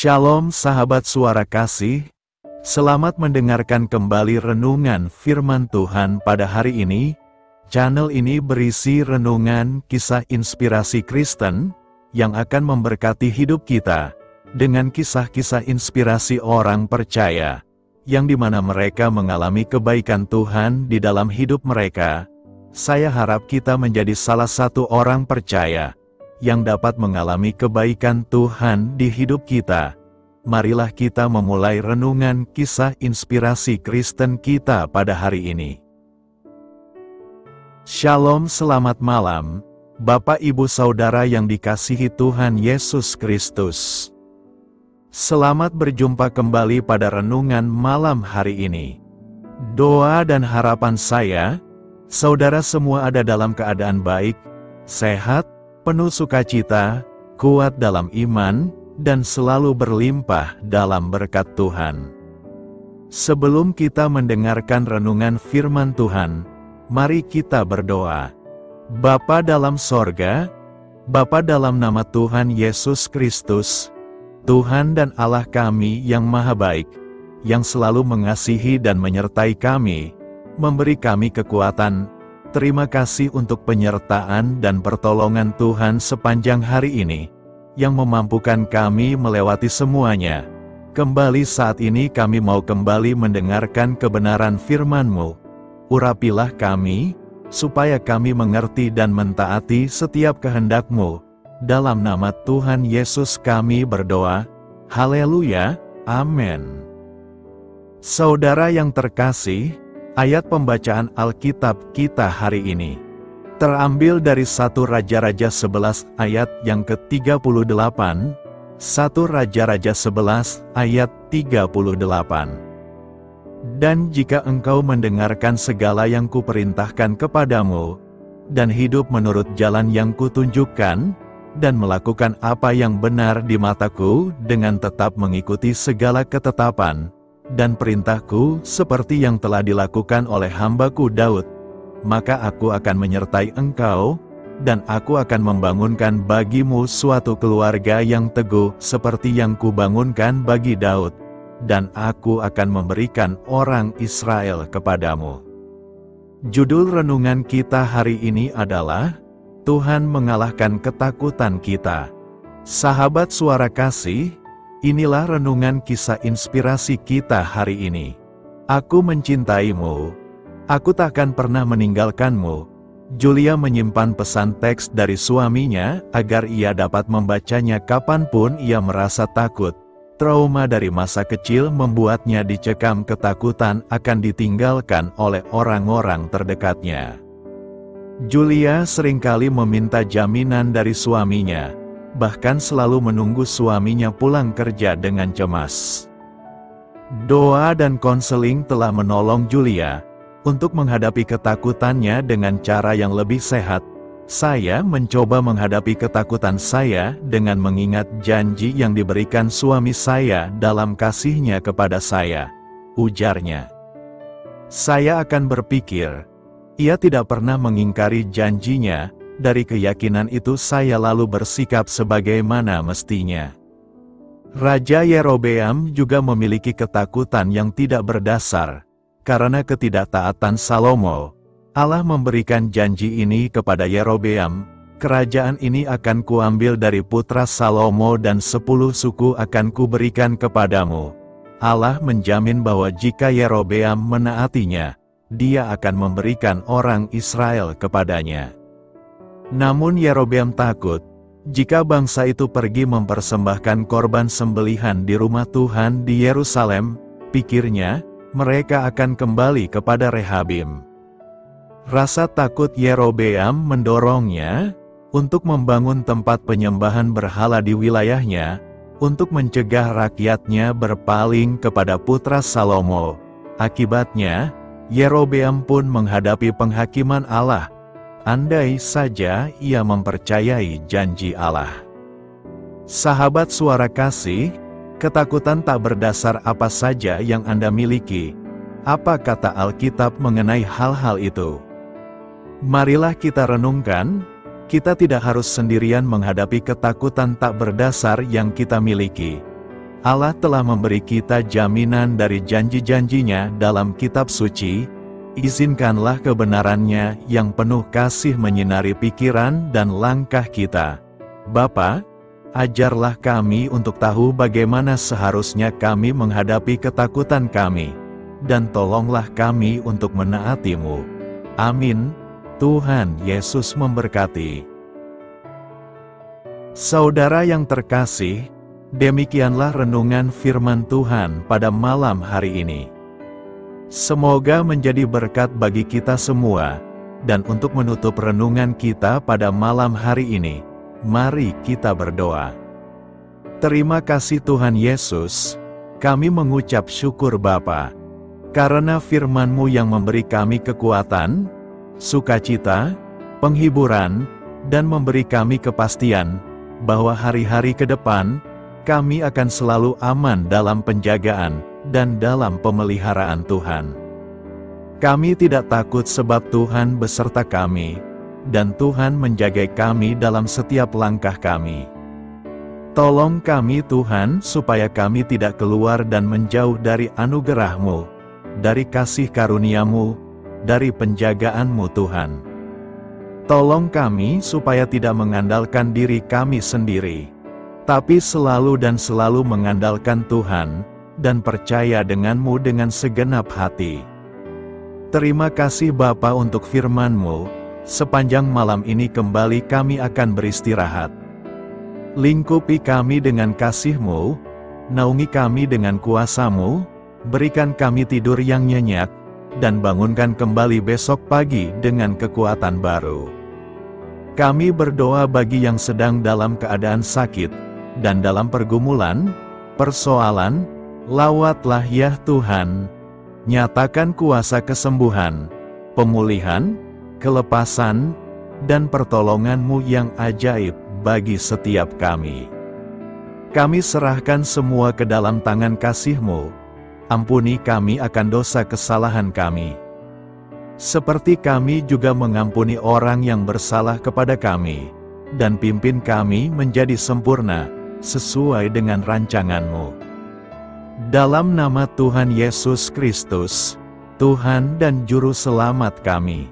Shalom sahabat suara kasih, selamat mendengarkan kembali renungan firman Tuhan pada hari ini. Channel ini berisi renungan kisah inspirasi Kristen, yang akan memberkati hidup kita, dengan kisah-kisah inspirasi orang percaya, yang dimana mereka mengalami kebaikan Tuhan di dalam hidup mereka. Saya harap kita menjadi salah satu orang percaya, yang dapat mengalami kebaikan Tuhan di hidup kita. Marilah kita memulai renungan kisah inspirasi Kristen kita pada hari ini. Shalom, selamat malam, Bapak Ibu Saudara yang dikasihi Tuhan Yesus Kristus. Selamat berjumpa kembali pada renungan malam hari ini. Doa dan harapan saya, saudara semua ada dalam keadaan baik, sehat, penuh sukacita, kuat dalam iman, dan selalu berlimpah dalam berkat Tuhan. Sebelum kita mendengarkan renungan firman Tuhan, mari kita berdoa. Bapa dalam sorga, Bapa dalam nama Tuhan Yesus Kristus, Tuhan dan Allah kami yang maha baik, yang selalu mengasihi dan menyertai kami, memberi kami kekuatan. Terima kasih untuk penyertaan dan pertolongan Tuhan sepanjang hari ini, yang memampukan kami melewati semuanya. Kembali saat ini kami mau kembali mendengarkan kebenaran firman-Mu. Urapilah kami, supaya kami mengerti dan mentaati setiap kehendak-Mu. Dalam nama Tuhan Yesus kami berdoa. Haleluya, amin. Saudara yang terkasih, ayat pembacaan Alkitab kita hari ini terambil dari 1 Raja-Raja 11 ayat yang ke-38, 1 Raja-Raja 11 ayat 38. Dan jika engkau mendengarkan segala yang kuperintahkan kepadamu, dan hidup menurut jalan yang kutunjukkan, dan melakukan apa yang benar di mataku dengan tetap mengikuti segala ketetapan dan perintahku seperti yang telah dilakukan oleh hambaku Daud, maka aku akan menyertai engkau, dan aku akan membangunkan bagimu suatu keluarga yang teguh seperti yang kubangunkan bagi Daud, dan aku akan memberikan orang Israel kepadamu. Judul renungan kita hari ini adalah, Tuhan mengalahkan ketakutan kita. Sahabat suara kasih, inilah renungan kisah inspirasi kita hari ini. Aku mencintaimu, aku takkan pernah meninggalkanmu. Julia menyimpan pesan teks dari suaminya, agar ia dapat membacanya kapanpun ia merasa takut. Trauma dari masa kecil membuatnya dicekam ketakutan akan ditinggalkan oleh orang-orang terdekatnya. Julia seringkali meminta jaminan dari suaminya, bahkan selalu menunggu suaminya pulang kerja dengan cemas. Doa dan konseling telah menolong Julia untuk menghadapi ketakutannya dengan cara yang lebih sehat. Saya mencoba menghadapi ketakutan saya dengan mengingat janji yang diberikan suami saya dalam kasihnya kepada saya, ujarnya. Saya akan berpikir, ia tidak pernah mengingkari janjinya. Dari keyakinan itu saya lalu bersikap sebagaimana mestinya. Raja Yerobeam juga memiliki ketakutan yang tidak berdasar. Karena ketidaktaatan Salomo, Allah memberikan janji ini kepada Yerobeam, kerajaan ini akan kuambil dari putra Salomo dan 10 suku akan kuberikan kepadamu. Allah menjamin bahwa jika Yerobeam menaatinya, dia akan memberikan orang Israel kepadanya. Namun Yerobeam takut, jika bangsa itu pergi mempersembahkan korban sembelihan di rumah Tuhan di Yerusalem, pikirnya, mereka akan kembali kepada Rehabim. Rasa takut Yerobeam mendorongnya untuk membangun tempat penyembahan berhala di wilayahnya, untuk mencegah rakyatnya berpaling kepada putra Salomo. Akibatnya, Yerobeam pun menghadapi penghakiman Allah. Andai saja ia mempercayai janji Allah. Sahabat suara kasih, ketakutan tak berdasar apa saja yang Anda miliki. Apa kata Alkitab mengenai hal-hal itu? Marilah kita renungkan, kita tidak harus sendirian menghadapi ketakutan tak berdasar yang kita miliki. Allah telah memberi kita jaminan dari janji-janjinya dalam kitab suci. Izinkanlah kebenarannya yang penuh kasih menyinari pikiran dan langkah kita. Bapa, ajarlah kami untuk tahu bagaimana seharusnya kami menghadapi ketakutan kami, dan tolonglah kami untuk menaati-Mu. Amin. Tuhan Yesus memberkati. Saudara yang terkasih, demikianlah renungan firman Tuhan pada malam hari ini. Semoga menjadi berkat bagi kita semua, dan untuk menutup renungan kita pada malam hari ini, mari kita berdoa. Terima kasih Tuhan Yesus, kami mengucap syukur Bapa, karena firman-Mu yang memberi kami kekuatan, sukacita, penghiburan, dan memberi kami kepastian bahwa hari-hari ke depan, kami akan selalu aman dalam penjagaan dan dalam pemeliharaan Tuhan. Kami tidak takut sebab Tuhan beserta kami, dan Tuhan menjaga kami dalam setiap langkah kami. Tolong kami Tuhan supaya kami tidak keluar dan menjauh dari anugerah-Mu, dari kasih karunia-Mu, dari penjagaan-Mu Tuhan. Tolong kami supaya tidak mengandalkan diri kami sendiri, tapi selalu mengandalkan Tuhan, dan percaya dengan-Mu dengan segenap hati. Terima kasih Bapa untuk firman-Mu, sepanjang malam ini kembali kami akan beristirahat. Lingkupi kami dengan kasih-Mu, naungi kami dengan kuasa-Mu, berikan kami tidur yang nyenyak, dan bangunkan kembali besok pagi dengan kekuatan baru. Kami berdoa bagi yang sedang dalam keadaan sakit, dan dalam pergumulan, persoalan, lawatlah ya Tuhan. Nyatakan kuasa kesembuhan, pemulihan, kelepasan, dan pertolongan-Mu yang ajaib bagi setiap kami. Kami serahkan semua ke dalam tangan kasih-Mu. Ampuni kami akan dosa kesalahan kami, seperti kami juga mengampuni orang yang bersalah kepada kami, dan pimpin kami menjadi sempurna, sesuai dengan rancangan-Mu. Dalam nama Tuhan Yesus Kristus, Tuhan dan Juru Selamat kami,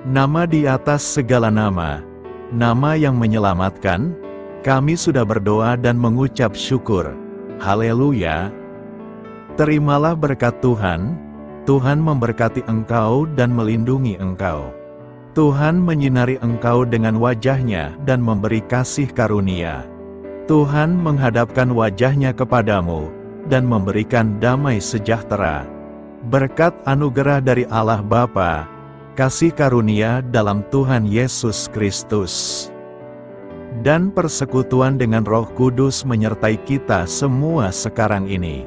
nama di atas segala nama, nama yang menyelamatkan, kami sudah berdoa dan mengucap syukur. Haleluya! Terimalah berkat Tuhan. Tuhan memberkati engkau dan melindungi engkau. Tuhan menyinari engkau dengan wajah-Nya dan memberi kasih karunia. Tuhan menghadapkan wajah-Nya kepadamu dan memberikan damai sejahtera. Berkat anugerah dari Allah Bapa, kasih karunia dalam Tuhan Yesus Kristus, dan persekutuan dengan Roh Kudus menyertai kita semua sekarang ini,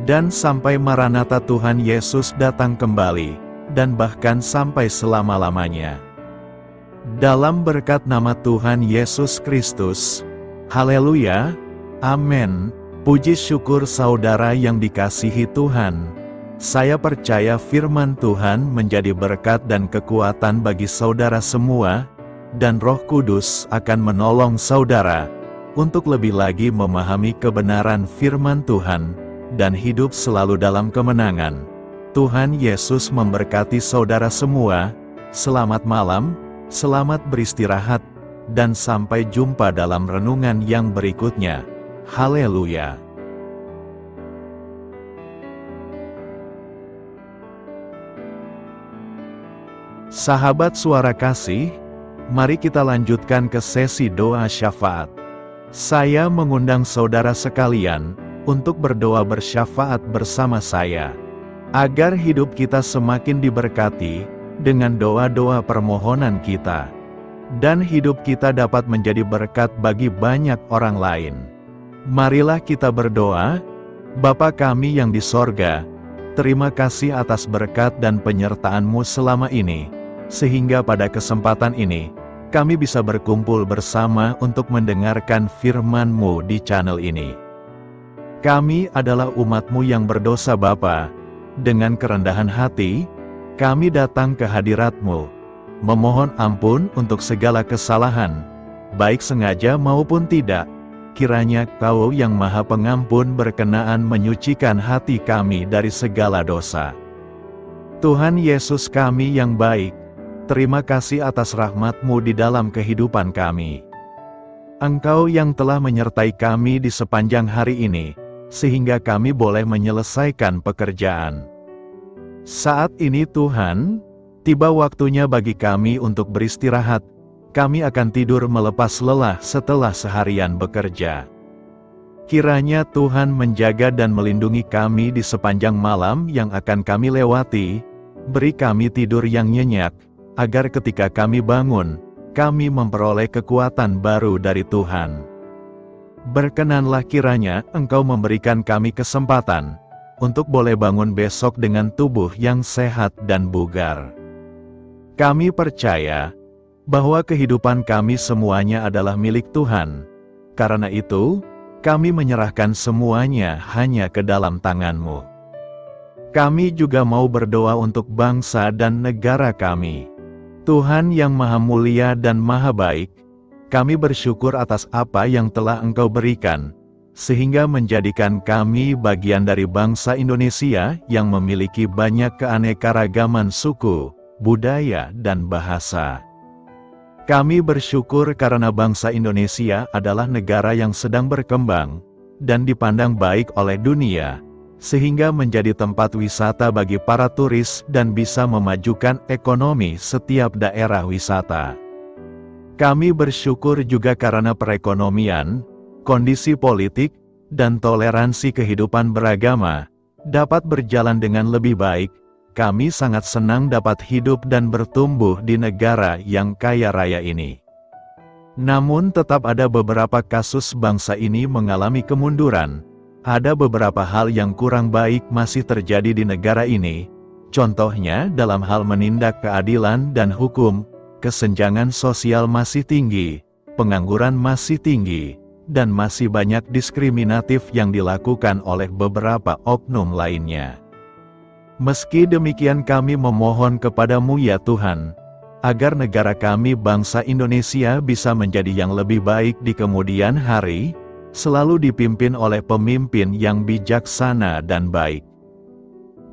dan sampai Maranatha Tuhan Yesus datang kembali, dan bahkan sampai selama-lamanya. Dalam berkat nama Tuhan Yesus Kristus. Haleluya. Amin. Puji syukur saudara yang dikasihi Tuhan. Saya percaya firman Tuhan menjadi berkat dan kekuatan bagi saudara semua, dan Roh Kudus akan menolong saudara untuk lebih lagi memahami kebenaran firman Tuhan, dan hidup selalu dalam kemenangan. Tuhan Yesus memberkati saudara semua. Selamat malam, selamat beristirahat, dan sampai jumpa dalam renungan yang berikutnya. Haleluya. Sahabat Suara Kasih, mari kita lanjutkan ke sesi doa syafaat. Saya mengundang saudara sekalian untuk berdoa bersyafaat bersama saya, agar hidup kita semakin diberkati dengan doa-doa permohonan kita, dan hidup kita dapat menjadi berkat bagi banyak orang lain. Marilah kita berdoa. Bapa kami yang di sorga, terima kasih atas berkat dan penyertaan-Mu selama ini, sehingga pada kesempatan ini, kami bisa berkumpul bersama untuk mendengarkan firman-Mu di channel ini. Kami adalah umat-Mu yang berdosa Bapa. Dengan kerendahan hati, kami datang ke hadirat-Mu, memohon ampun untuk segala kesalahan, baik sengaja maupun tidak, kiranya Kau yang Maha Pengampun berkenaan menyucikan hati kami dari segala dosa. Tuhan Yesus kami yang baik, terima kasih atas rahmat-Mu di dalam kehidupan kami. Engkau yang telah menyertai kami di sepanjang hari ini, sehingga kami boleh menyelesaikan pekerjaan. Saat ini Tuhan, tiba waktunya bagi kami untuk beristirahat. Kami akan tidur melepas lelah setelah seharian bekerja. Kiranya Tuhan menjaga dan melindungi kami di sepanjang malam yang akan kami lewati. Beri kami tidur yang nyenyak, agar ketika kami bangun, kami memperoleh kekuatan baru dari Tuhan. Berkenanlah kiranya Engkau memberikan kami kesempatan untuk boleh bangun besok dengan tubuh yang sehat dan bugar. Kami percaya bahwa kehidupan kami semuanya adalah milik Tuhan. Karena itu, kami menyerahkan semuanya hanya ke dalam tangan-Mu. Kami juga mau berdoa untuk bangsa dan negara kami. Tuhan yang Maha Mulia dan Maha Baik, kami bersyukur atas apa yang telah Engkau berikan, sehingga menjadikan kami bagian dari bangsa Indonesia yang memiliki banyak keanekaragaman suku, budaya, dan bahasa. Kami bersyukur karena bangsa Indonesia adalah negara yang sedang berkembang, dan dipandang baik oleh dunia, sehingga menjadi tempat wisata bagi para turis dan bisa memajukan ekonomi setiap daerah wisata. Kami bersyukur juga karena perekonomian, kondisi politik, dan toleransi kehidupan beragama dapat berjalan dengan lebih baik. Kami sangat senang dapat hidup dan bertumbuh di negara yang kaya raya ini. Namun tetap ada beberapa kasus bangsa ini mengalami kemunduran. Ada beberapa hal yang kurang baik masih terjadi di negara ini. Contohnya dalam hal menindak keadilan dan hukum, kesenjangan sosial masih tinggi, pengangguran masih tinggi, dan masih banyak diskriminatif yang dilakukan oleh beberapa oknum lainnya. Meski demikian kami memohon kepada-Mu ya Tuhan, agar negara kami bangsa Indonesia bisa menjadi yang lebih baik di kemudian hari, selalu dipimpin oleh pemimpin yang bijaksana dan baik.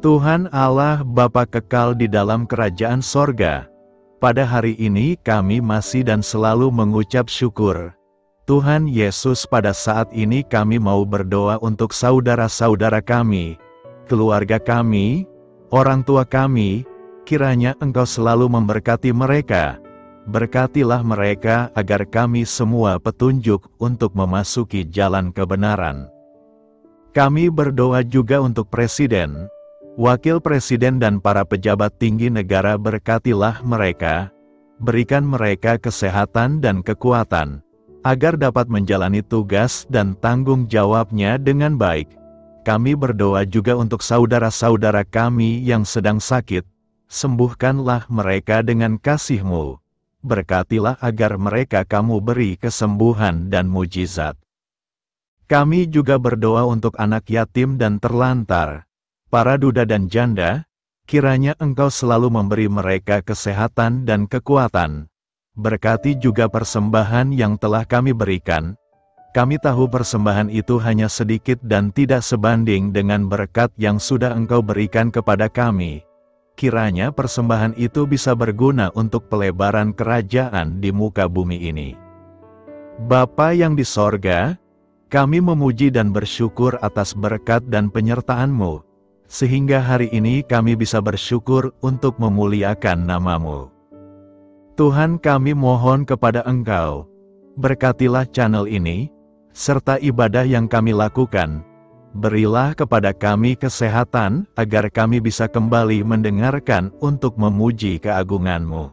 Tuhan Allah Bapa kekal di dalam kerajaan sorga, pada hari ini kami masih dan selalu mengucap syukur. Tuhan Yesus, pada saat ini kami mau berdoa untuk saudara-saudara kami, keluarga kami, orang tua kami, kiranya Engkau selalu memberkati mereka. Berkatilah mereka agar kami semua petunjuk untuk memasuki jalan kebenaran. Kami berdoa juga untuk Presiden, Wakil Presiden dan para pejabat tinggi negara. Berkatilah mereka, berikan mereka kesehatan dan kekuatan, agar dapat menjalani tugas dan tanggung jawabnya dengan baik. Kami berdoa juga untuk saudara-saudara kami yang sedang sakit, sembuhkanlah mereka dengan kasih-Mu. Berkatilah agar mereka Kamu beri kesembuhan dan mujizat. Kami juga berdoa untuk anak yatim dan terlantar, para duda dan janda, kiranya Engkau selalu memberi mereka kesehatan dan kekuatan. Berkati juga persembahan yang telah kami berikan. Kami tahu persembahan itu hanya sedikit dan tidak sebanding dengan berkat yang sudah Engkau berikan kepada kami. Kiranya persembahan itu bisa berguna untuk pelebaran kerajaan di muka bumi ini. Bapa yang di sorga, kami memuji dan bersyukur atas berkat dan penyertaan-Mu, sehingga hari ini kami bisa bersyukur untuk memuliakan nama-Mu. Tuhan, kami mohon kepada Engkau, berkatilah channel ini, serta ibadah yang kami lakukan. Berilah kepada kami kesehatan, agar kami bisa kembali mendengarkan untuk memuji keagungan-Mu.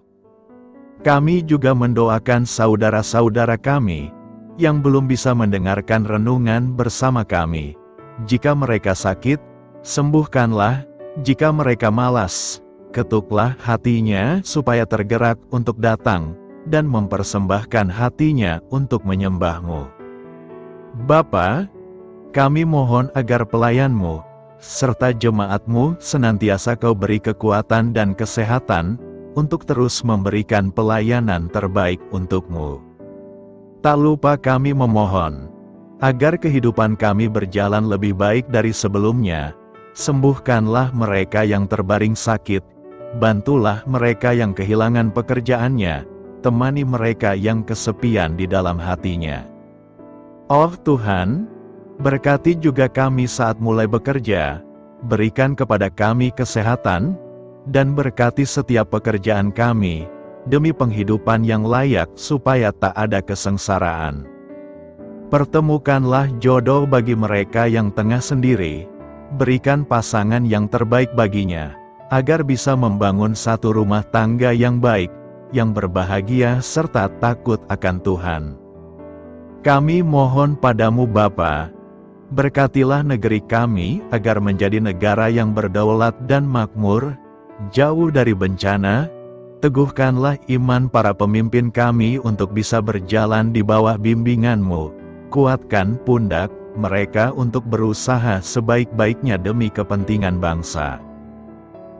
Kami juga mendoakan saudara-saudara kami, yang belum bisa mendengarkan renungan bersama kami. Jika mereka sakit, sembuhkanlah. Jika mereka malas, ketuklah hatinya supaya tergerak untuk datang, dan mempersembahkan hatinya untuk menyembah-Mu. Bapa, kami mohon agar pelayan-Mu, serta jemaat-Mu senantiasa Kau beri kekuatan dan kesehatan, untuk terus memberikan pelayanan terbaik untuk-Mu. Tak lupa kami memohon, agar kehidupan kami berjalan lebih baik dari sebelumnya. Sembuhkanlah mereka yang terbaring sakit, bantulah mereka yang kehilangan pekerjaannya, temani mereka yang kesepian di dalam hatinya. Oh Tuhan, berkati juga kami saat mulai bekerja, berikan kepada kami kesehatan, dan berkati setiap pekerjaan kami, demi penghidupan yang layak supaya tak ada kesengsaraan. Pertemukanlah jodoh bagi mereka yang tengah sendiri, berikan pasangan yang terbaik baginya, agar bisa membangun satu rumah tangga yang baik, yang berbahagia serta takut akan Tuhan. Kami mohon padamu Bapa, berkatilah negeri kami agar menjadi negara yang berdaulat dan makmur, jauh dari bencana. Teguhkanlah iman para pemimpin kami untuk bisa berjalan di bawah bimbingan-Mu. Kuatkan pundak mereka untuk berusaha sebaik-baiknya demi kepentingan bangsa.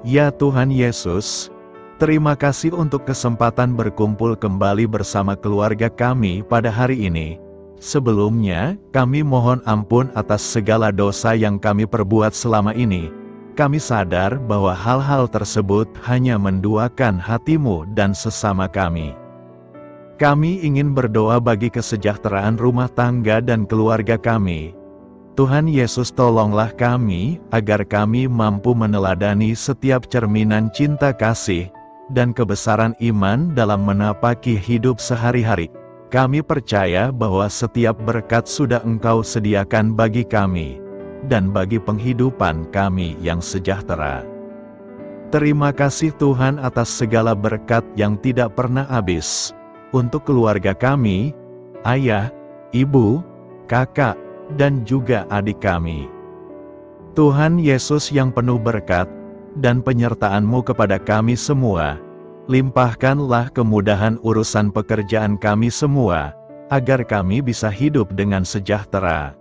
Ya Tuhan Yesus, terima kasih untuk kesempatan berkumpul kembali bersama keluarga kami pada hari ini. Sebelumnya, kami mohon ampun atas segala dosa yang kami perbuat selama ini. Kami sadar bahwa hal-hal tersebut hanya menduakan hati-Mu dan sesama kami. Kami ingin berdoa bagi kesejahteraan rumah tangga dan keluarga kami. Tuhan Yesus, tolonglah kami, agar kami mampu meneladani setiap cerminan cinta kasih, dan kebesaran iman dalam menapaki hidup sehari-hari. Kami percaya bahwa setiap berkat sudah Engkau sediakan bagi kami, dan bagi penghidupan kami yang sejahtera. Terima kasih Tuhan atas segala berkat yang tidak pernah habis. Untuk keluarga kami, ayah, ibu, kakak, dan juga adik kami. Tuhan Yesus yang penuh berkat, dan penyertaan-Mu kepada kami semua, limpahkanlah kemudahan urusan pekerjaan kami semua, agar kami bisa hidup dengan sejahtera.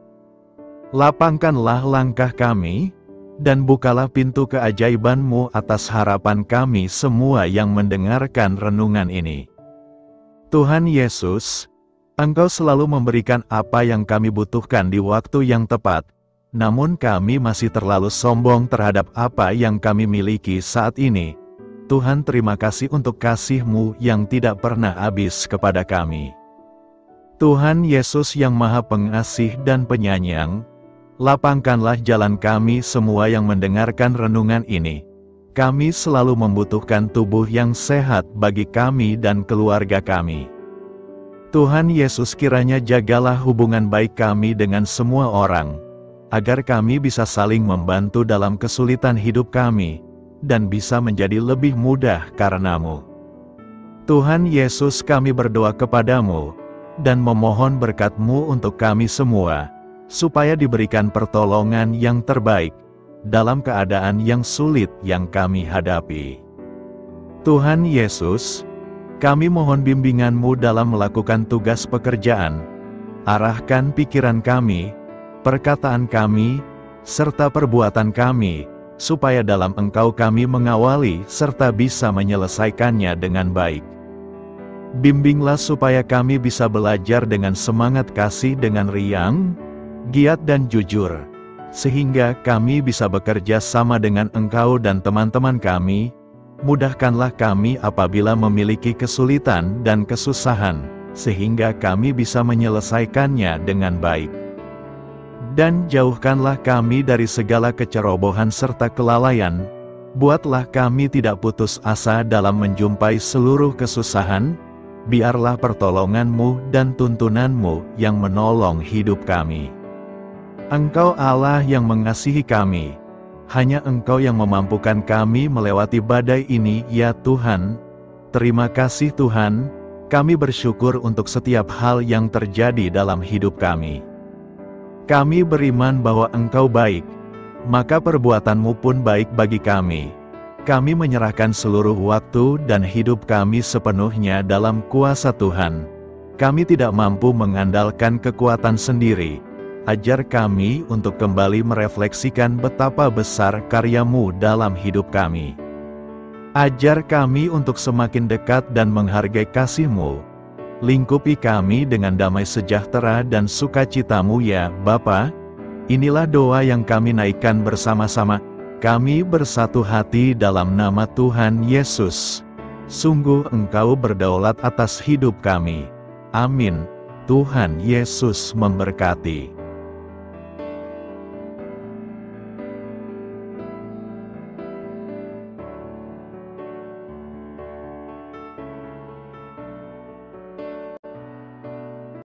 Lapangkanlah langkah kami, dan bukalah pintu keajaiban-Mu atas harapan kami semua yang mendengarkan renungan ini. Tuhan Yesus, Engkau selalu memberikan apa yang kami butuhkan di waktu yang tepat, namun kami masih terlalu sombong terhadap apa yang kami miliki saat ini. Tuhan, terima kasih untuk kasih-Mu yang tidak pernah habis kepada kami. Tuhan Yesus yang Maha Pengasih dan Penyayang, lapangkanlah jalan kami semua yang mendengarkan renungan ini. Kami selalu membutuhkan tubuh yang sehat bagi kami dan keluarga kami. Tuhan Yesus, kiranya jagalah hubungan baik kami dengan semua orang, agar kami bisa saling membantu dalam kesulitan hidup kami, dan bisa menjadi lebih mudah karena-Mu. Tuhan Yesus, kami berdoa kepadamu, dan memohon berkat-Mu untuk kami semua, supaya diberikan pertolongan yang terbaik, dalam keadaan yang sulit yang kami hadapi. Tuhan Yesus, kami mohon bimbingan-Mu dalam melakukan tugas pekerjaan. Arahkan pikiran kami, perkataan kami, serta perbuatan kami, supaya dalam Engkau kami mengawali serta bisa menyelesaikannya dengan baik. Bimbinglah supaya kami bisa belajar dengan semangat kasih dengan riang, giat dan jujur, sehingga kami bisa bekerja sama dengan Engkau dan teman-teman kami. Mudahkanlah kami apabila memiliki kesulitan dan kesusahan, sehingga kami bisa menyelesaikannya dengan baik. Dan jauhkanlah kami dari segala kecerobohan serta kelalaian. Buatlah kami tidak putus asa dalam menjumpai seluruh kesusahan. Biarlah pertolongan-Mu dan tuntunan-Mu yang menolong hidup kami. Engkau Allah yang mengasihi kami. Hanya Engkau yang memampukan kami melewati badai ini, ya Tuhan. Terima kasih Tuhan, kami bersyukur untuk setiap hal yang terjadi dalam hidup kami. Kami beriman bahwa Engkau baik, maka perbuatan-Mu pun baik bagi kami. Kami menyerahkan seluruh waktu dan hidup kami sepenuhnya dalam kuasa Tuhan. Kami tidak mampu mengandalkan kekuatan sendiri. Ajar kami untuk kembali merefleksikan betapa besar karya-Mu dalam hidup kami. Ajar kami untuk semakin dekat dan menghargai kasih-Mu. Lingkupi kami dengan damai sejahtera dan sukacita-Mu ya Bapa. Inilah doa yang kami naikkan bersama-sama. Kami bersatu hati dalam nama Tuhan Yesus. Sungguh Engkau berdaulat atas hidup kami. Amin. Tuhan Yesus memberkati.